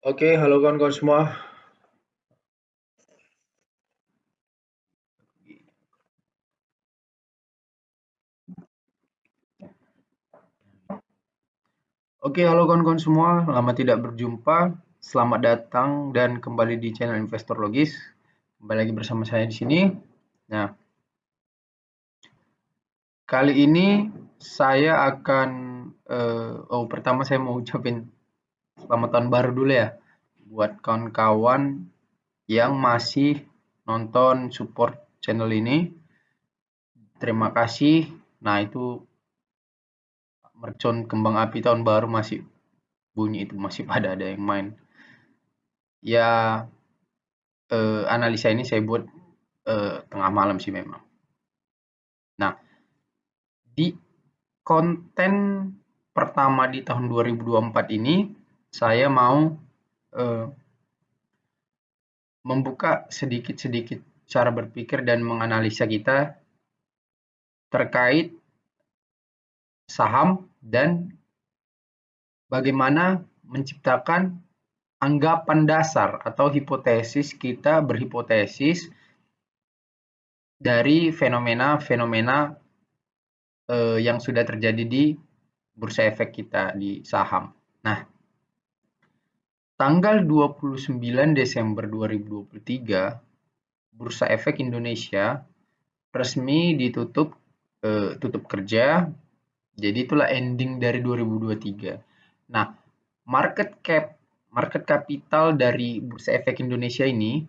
Oke, halo kawan-kawan semua. Oke, halo kawan-kawan semua. Lama tidak berjumpa. Selamat datang dan kembali di channel Investor Logis. Kembali lagi bersama saya di sini. Nah, kali ini saya akan pertama saya mau ucapin selamat tahun baru dulu ya buat kawan-kawan yang masih nonton support channel ini. Terima kasih. Nah, itu mercon kembang api tahun baru masih bunyi itu masih pada ada yang main. Ya, analisa ini saya buat tengah malam sih memang. Nah, di konten pertama di tahun 2024 ini saya mau eh, membuka sedikit-sedikit cara berpikir dan menganalisa kita terkait saham dan bagaimana menciptakan anggapan dasar atau hipotesis kita berhipotesis dari fenomena-fenomena yang sudah terjadi di bursa efek kita di saham. Nah, tanggal 29 Desember 2023, Bursa Efek Indonesia resmi ditutup tutup kerja. Jadi itulah ending dari 2023. Nah, market capital dari Bursa Efek Indonesia ini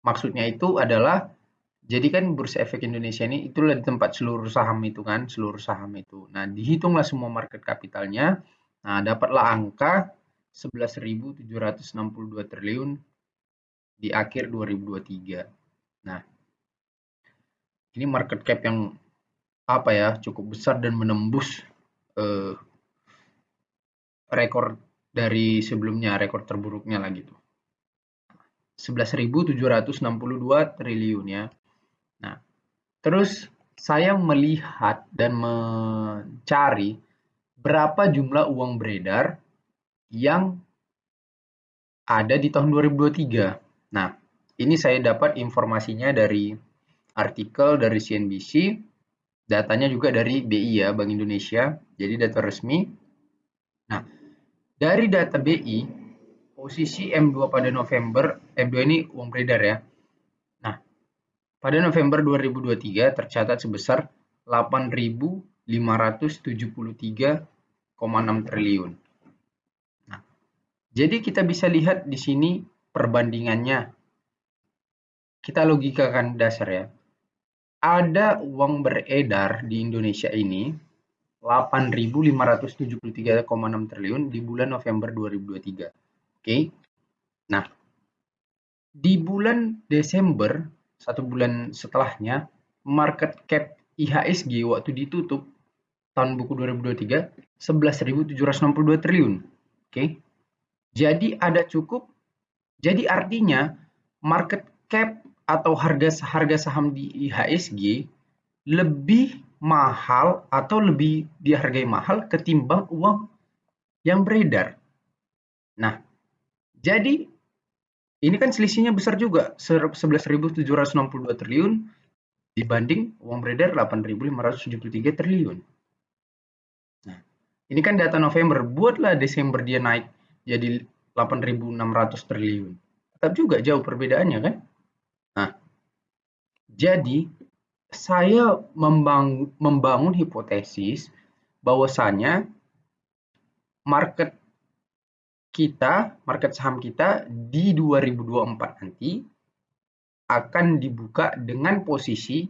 maksudnya itu adalah jadi kan Bursa Efek Indonesia ini itulah tempat seluruh saham itu kan, seluruh saham itu. Nah, dihitunglah semua market capitalnya. Nah, dapatlah angka 11.762 triliun di akhir 2023. Nah, ini market cap yang apa ya, cukup besar dan menembus eh, rekor dari sebelumnya, rekor terburuknya lah gitu. 11.762 triliun ya. Nah, terus saya melihat dan mencari berapa jumlah uang beredar yang ada di tahun 2023. Nah, ini saya dapat informasinya dari artikel dari CNBC, datanya juga dari BI ya, Bank Indonesia, jadi data resmi. Nah, dari data BI, posisi M2 pada November, M2 ini uang beredar ya. Nah, pada November 2023 tercatat sebesar 8.573,6 triliun. Nah, jadi kita bisa lihat di sini perbandingannya. Kita logikakan dasar ya. Ada uang beredar di Indonesia ini 8.573,6 triliun di bulan November 2023. Oke. Nah, di bulan Desember, satu bulan setelahnya, market cap IHSG waktu ditutup tahun buku 2023 11.762 triliun. Oke. Jadi ada cukup. Jadi artinya market cap atau harga saham di IHSG lebih mahal atau lebih dihargai mahal ketimbang uang yang beredar. Nah, jadi ini kan selisihnya besar juga, 11.762 triliun dibanding uang beredar 8.573 triliun. Nah, ini kan data November, buatlah Desember dia naik jadi 8.600 triliun. Tetap juga jauh perbedaannya kan? Nah, jadi saya membangun hipotesis bahwasanya market market saham kita di 2024 nanti akan dibuka dengan posisi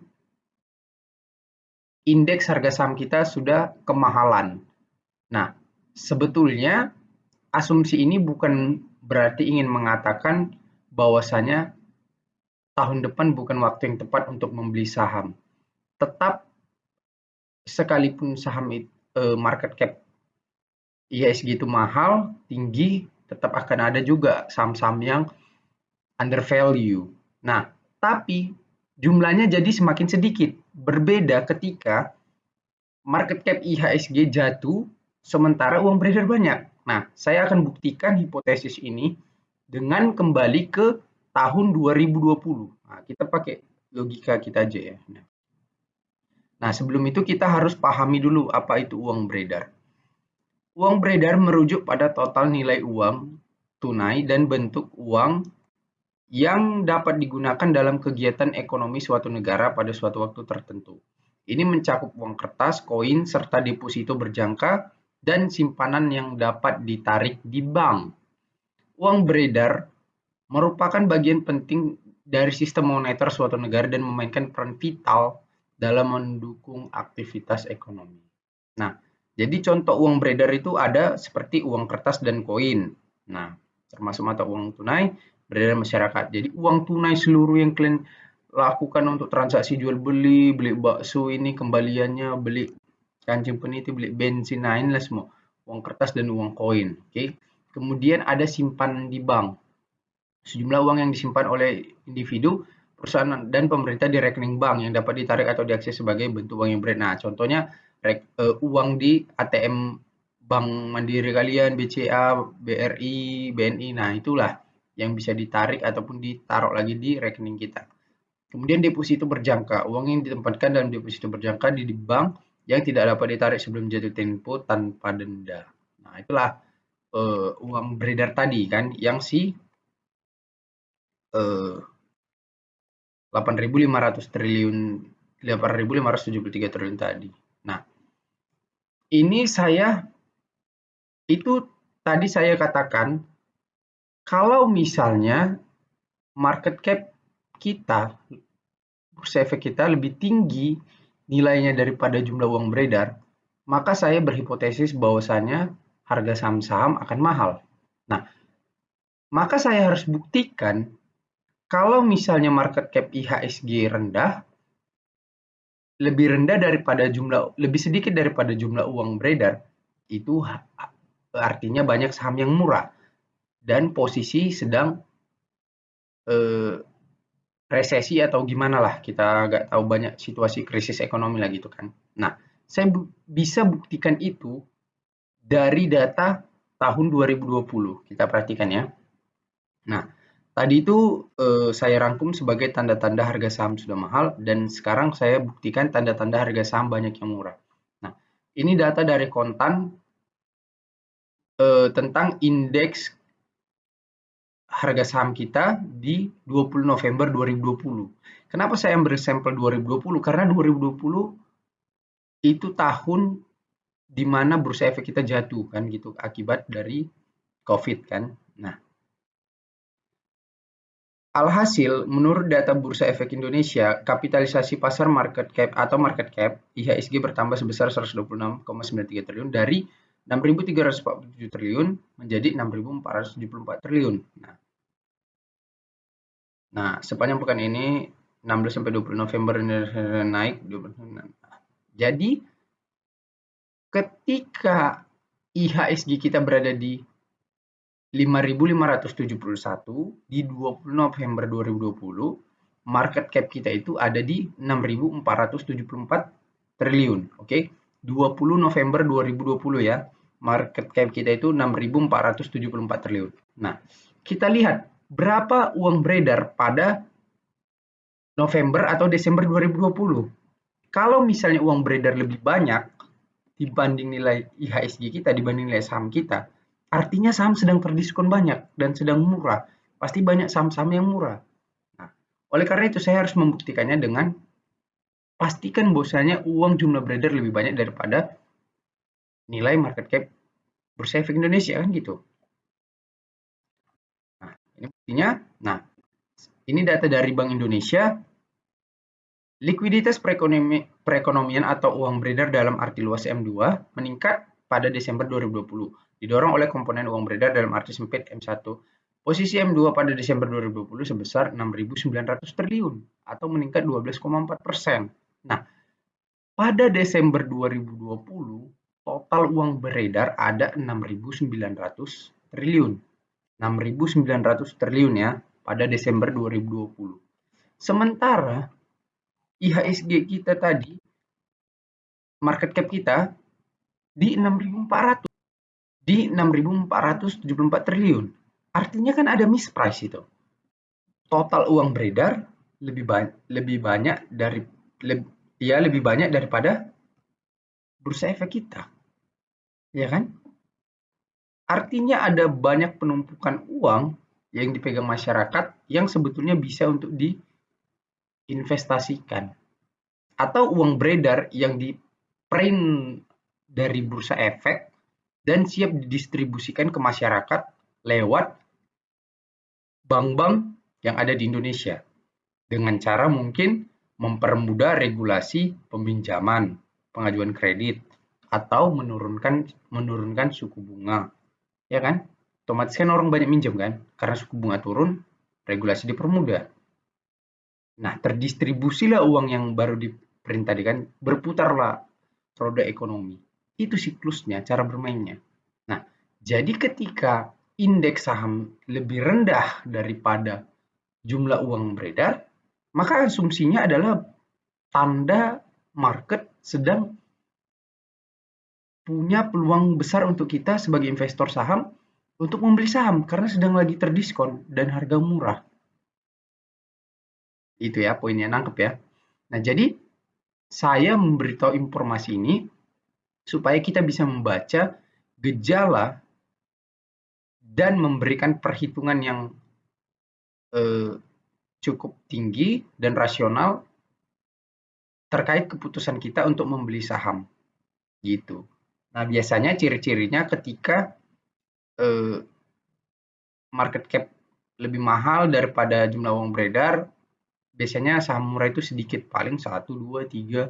indeks harga saham kita sudah kemahalan. Nah, sebetulnya asumsi ini bukan berarti ingin mengatakan bahwasanya tahun depan bukan waktu yang tepat untuk membeli saham. Tetap sekalipun saham market cap IHSG itu mahal, tinggi, tetap akan ada juga saham-saham yang under value. Nah, tapi jumlahnya jadi semakin sedikit. Berbeda ketika market cap IHSG jatuh, sementara uang beredar banyak. Nah, saya akan buktikan hipotesis ini dengan kembali ke tahun 2020. Nah, kita pakai logika kita aja ya. Nah, sebelum itu kita harus pahami dulu apa itu uang beredar. Uang beredar merujuk pada total nilai uang tunai dan bentuk uang yang dapat digunakan dalam kegiatan ekonomi suatu negara pada suatu waktu tertentu. Ini mencakup uang kertas, koin, serta deposito berjangka dan simpanan yang dapat ditarik di bank. Uang beredar merupakan bagian penting dari sistem moneter suatu negara dan memainkan peran vital dalam mendukung aktivitas ekonomi. Nah, jadi contoh uang beredar itu ada seperti uang kertas dan koin. Nah, termasuk mata uang tunai beredar masyarakat. Jadi uang tunai seluruh yang kalian lakukan untuk transaksi jual beli, beli bakso ini kembaliannya, beli kancing peniti, beli bensin, nah inilah semua uang kertas dan uang koin. Oke. Kemudian ada simpanan di bank. Sejumlah uang yang disimpan oleh individu, perusahaan dan pemerintah di rekening bank yang dapat ditarik atau diakses sebagai bentuk uang yang beredar. Nah, contohnya uang di ATM Bank Mandiri kalian, BCA, BRI, BNI. Nah, itulah yang bisa ditarik ataupun ditaruh lagi di rekening kita. Kemudian deposito berjangka, uang yang ditempatkan dalam deposito berjangka di bank yang tidak dapat ditarik sebelum jatuh tempo tanpa denda. Nah, itulah uang beredar tadi kan yang si 8.500 triliun 8.573 triliun tadi. Nah, ini itu tadi saya katakan kalau misalnya market cap kita, bursa efek kita lebih tinggi nilainya daripada jumlah uang beredar, maka saya berhipotesis bahwasannya harga saham-saham akan mahal. Nah, maka saya harus buktikan kalau misalnya market cap IHSG rendah, lebih sedikit daripada jumlah uang beredar, itu artinya banyak saham yang murah dan posisi sedang resesi atau gimana lah, kita nggak tahu, banyak situasi krisis ekonomi lah gitu kan. Nah, saya bisa buktikan itu dari data tahun 2020. Kita perhatikan ya. Nah, tadi itu saya rangkum sebagai tanda-tanda harga saham sudah mahal dan sekarang saya buktikan tanda-tanda harga saham banyak yang murah. Nah, ini data dari Kontan tentang indeks harga saham kita di 20 November 2020. Kenapa saya ambil sampel 2020? Karena 2020 itu tahun di mana bursa efek kita jatuh kan gitu akibat dari COVID kan. Nah, alhasil, menurut data Bursa Efek Indonesia, kapitalisasi pasar market cap IHSG bertambah sebesar 126,93 triliun dari 6.347 triliun menjadi 6.474 triliun. Nah, sepanjang pekan ini 16 sampai 20 November naik. Jadi, ketika IHSG kita berada di 5.571 di 20 November 2020, market cap kita itu ada di 6.474 triliun. Oke, 20 November 2020 ya. Market cap kita itu 6.474 triliun. Nah, kita lihat berapa uang beredar pada November atau Desember 2020. Kalau misalnya uang beredar lebih banyak dibanding nilai IHSG kita, dibanding nilai saham kita, artinya saham sedang terdiskon banyak dan sedang murah. Pasti banyak saham-saham yang murah. Nah, oleh karena itu saya harus membuktikannya dengan pastikan bahwasanya uang jumlah beredar lebih banyak daripada nilai market cap Bursa Efek Indonesia kan gitu. Nah, ini buktinya. Nah, ini data dari Bank Indonesia. Likuiditas perekonomian atau uang beredar dalam arti luas M2 meningkat pada Desember 2020, didorong oleh komponen uang beredar dalam arti sempit M1. Posisi M2 pada Desember 2020 sebesar 6.900 triliun atau meningkat 12,4%. Nah, pada Desember 2020 total uang beredar ada 6.900 triliun. 6.900 triliun ya pada Desember 2020. Sementara IHSG kita tadi, market cap kita di 6.400. di 6.474 triliun. Artinya kan ada misprice itu. Total uang beredar lebih banyak daripada bursa efek kita. Ya kan? Artinya ada banyak penumpukan uang yang dipegang masyarakat yang sebetulnya bisa untuk diinvestasikan. Atau uang beredar yang di-print dari bursa efek dan siap didistribusikan ke masyarakat lewat bank-bank yang ada di Indonesia. Dengan cara mungkin mempermudah regulasi peminjaman, pengajuan kredit, atau menurunkan suku bunga. Ya kan? Otomatis kan orang banyak minjem kan? Karena suku bunga turun, regulasi dipermudah. Nah, terdistribusilah uang yang baru di-print tadi kan, berputarlah roda ekonomi. Itu siklusnya, cara bermainnya. Nah, jadi ketika indeks saham lebih rendah daripada jumlah uang beredar, maka asumsinya adalah tanda market sedang punya peluang besar untuk kita sebagai investor saham untuk membeli saham karena sedang lagi terdiskon dan harga murah. Itu ya poinnya, nangkep ya. Nah, jadi saya memberitahu informasi ini supaya kita bisa membaca gejala dan memberikan perhitungan yang cukup tinggi dan rasional terkait keputusan kita untuk membeli saham gitu. Nah, biasanya ciri-cirinya ketika market cap lebih mahal daripada jumlah uang beredar, biasanya saham murah itu sedikit, paling 1, 2, 3.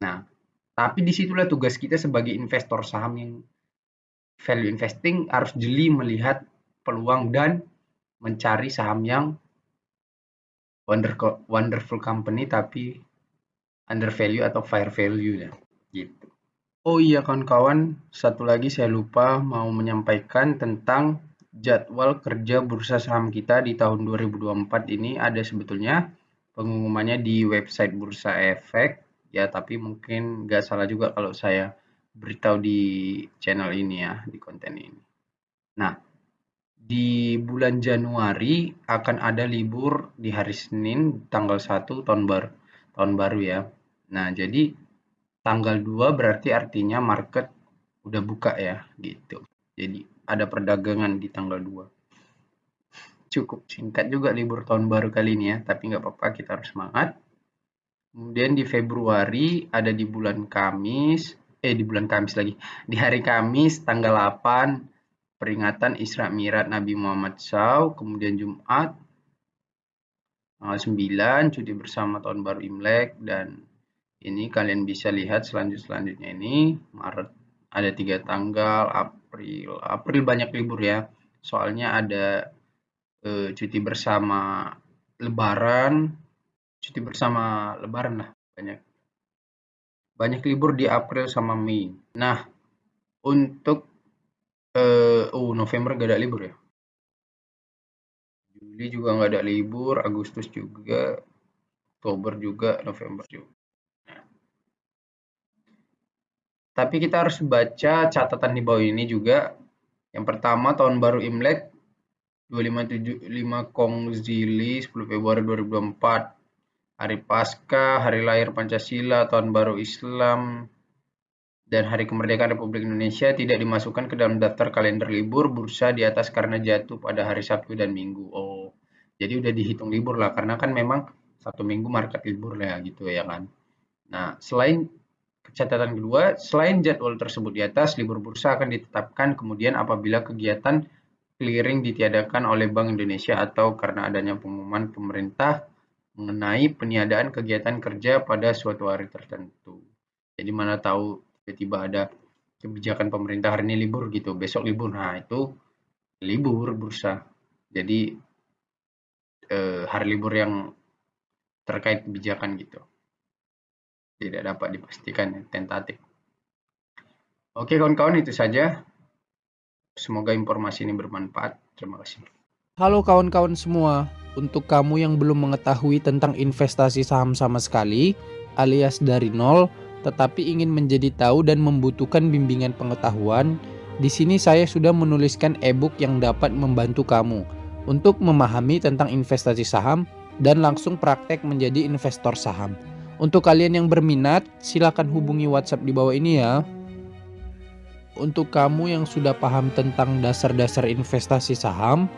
Nah, tapi disitulah tugas kita sebagai investor saham yang value investing harus jeli melihat peluang dan mencari saham yang wonderful company tapi under value atau fair value ya, gitu. Oh iya kawan-kawan, satu lagi saya lupa mau menyampaikan tentang jadwal kerja bursa saham kita di tahun 2024 ini ada sebetulnya pengumumannya di website Bursa Efek ya, tapi mungkin nggak salah juga kalau saya beritahu di channel ini ya, di konten ini. Nah, di bulan Januari akan ada libur di hari Senin tanggal 1 tahun baru ya. Nah, jadi tanggal 2 berarti artinya market udah buka ya gitu. Jadi ada perdagangan di tanggal 2. Cukup singkat juga libur tahun baru kali ini ya, tapi nggak apa-apa, kita harus semangat. Kemudian di Februari ada di bulan Kamis lagi. Di hari Kamis tanggal 8 peringatan Isra Mi'raj Nabi Muhammad SAW, kemudian Jumat tanggal 9 cuti bersama tahun baru Imlek, dan ini kalian bisa lihat selanjutnya ini Maret ada 3 tanggal, April banyak libur ya, soalnya ada cuti bersama Lebaran lah, banyak libur di April sama Mei. Nah, untuk November gak ada libur ya. Juli juga nggak ada libur, Agustus juga, Oktober juga, November juga. Tapi kita harus baca catatan di bawah ini juga. Yang pertama tahun baru Imlek 2575 Kongzili 10 Februari 2024. Hari Paskah, hari lahir Pancasila, tahun baru Islam, dan hari kemerdekaan Republik Indonesia tidak dimasukkan ke dalam daftar kalender libur bursa di atas karena jatuh pada hari Sabtu dan Minggu. Oh, jadi udah dihitung libur lah karena kan memang Sabtu Minggu market libur lah gitu ya kan. Nah, catatan kedua, selain jadwal tersebut di atas, libur bursa akan ditetapkan kemudian apabila kegiatan clearing ditiadakan oleh Bank Indonesia atau karena adanya pengumuman pemerintah mengenai peniadaan kegiatan kerja pada suatu hari tertentu. Jadi mana tahu tiba-tiba ada kebijakan pemerintah hari ini libur gitu, besok libur. Nah, itu libur bursa. Jadi hari libur yang terkait kebijakan gitu. Tidak dapat dipastikan, tentatif. Oke kawan-kawan, itu saja. Semoga informasi ini bermanfaat. Terima kasih. Halo kawan-kawan semua, untuk kamu yang belum mengetahui tentang investasi saham sama sekali, alias dari nol, tetapi ingin menjadi tahu dan membutuhkan bimbingan pengetahuan, Di sini saya sudah menuliskan e-book yang dapat membantu kamu untuk memahami tentang investasi saham dan langsung praktek menjadi investor saham. Untuk kalian yang berminat, silakan hubungi WhatsApp di bawah ini ya. Untuk kamu yang sudah paham tentang dasar-dasar investasi saham,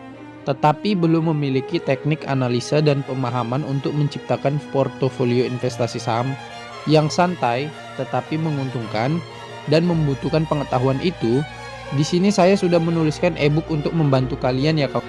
tetapi belum memiliki teknik analisa dan pemahaman untuk menciptakan portofolio investasi saham yang santai tetapi menguntungkan dan membutuhkan pengetahuan itu, di sini saya sudah menuliskan e-book untuk membantu kalian ya kawan.